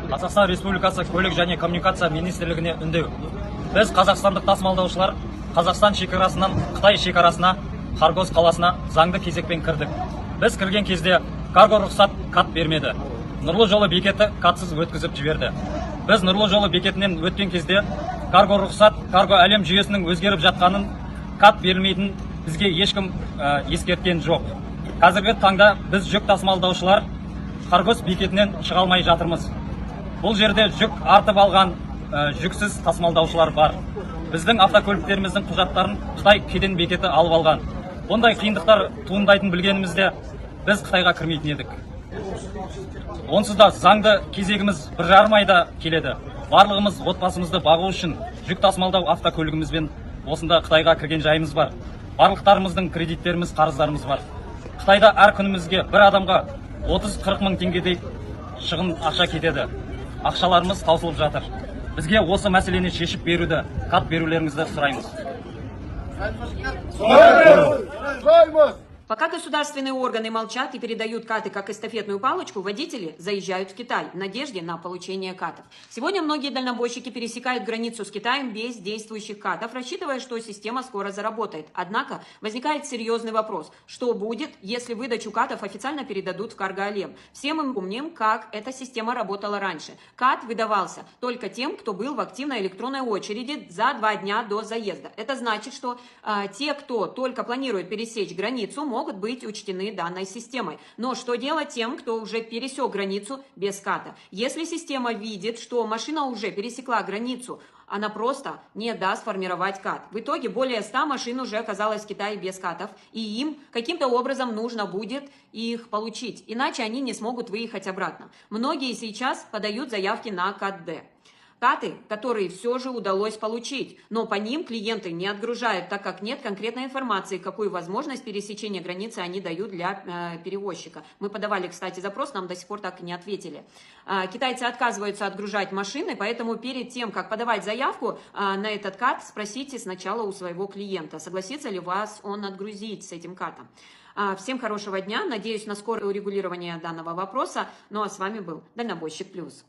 Қазақстан Республикасы көлік және коммуникация министрлігіне үндеу. Біз қазақстандық тасымалдаушылар Қазақстан шекарасынан Қытай шекарасына, Харгос қаласына заңды кезекпен кірдік. Біз кірген кезде карго рұқсат кат бермеді. Нұрлы жолы бекеті катсыз өткізіп жіберді. Біз нұрлы жолы бекетінен өткен кезде карго рұқсат, карго әлем жүйесінің өзгеріп жатқанын, кат берілмейтін бізге ешкім ескерткен жоқ. Қазіргі таңда біз жүк тасымалдаушылар Харгос бекетінен шыға алмай жатырмыз. Бұл жерде жүк артып алған жүксіз тасымалдаушылар бар. Біздің автокөліктеріміздің құжаттарын Қытай кеден бекеті алып алған. Ондай қиындықтар туындайтын білгенімізде біз Қытайға кірмейтін едік. Онсыз да заңды кезегіміз 1,5 айда келеді. Барлығымыз отбасымызды бағу үшін жүк тасымалдау автокөлігімізбен осында Қытайға кірген жайымыз бар. Барлықтарымыздың кредиттеріміз, қарыздарымыз бар. Қытайда әр күнімізге бір адамға 30-40 мың теңгедей шығын ақша кетеді. Ақшаларымыз таусылып жатыр. Бізге осы мәселені шешіп беруді, кат берулеріңізді сұраймыз. Пока государственные органы молчат и передают каты как эстафетную палочку, водители заезжают в Китай в надежде на получение катов. Сегодня многие дальнобойщики пересекают границу с Китаем без действующих катов, рассчитывая, что система скоро заработает. Однако возникает серьезный вопрос. Что будет, если выдачу катов официально передадут в Карго-Алем? Все мы помним, как эта система работала раньше. Кат выдавался только тем, кто был в активной электронной очереди за 2 дня до заезда. Это значит, что те, кто только планирует пересечь границу, могут быть учтены данной системой. Но что делать тем, кто уже пересек границу без ката? Если система видит, что машина уже пересекла границу, она просто не даст формировать кат. В итоге более 100 машин уже оказалось в Китае без катов, и им каким-то образом нужно будет их получить, иначе они не смогут выехать обратно. Многие сейчас подают заявки на кат-Д. Каты, которые все же удалось получить, но по ним клиенты не отгружают, так как нет конкретной информации, какую возможность пересечения границы они дают для перевозчика. Мы подавали, кстати, запрос, нам до сих пор так и не ответили. Китайцы отказываются отгружать машины, поэтому перед тем, как подавать заявку на этот кат, спросите сначала у своего клиента, согласится ли вас он отгрузить с этим катом. Всем хорошего дня, надеюсь на скорое урегулирование данного вопроса, ну а с вами был Дальнобойщик Плюс.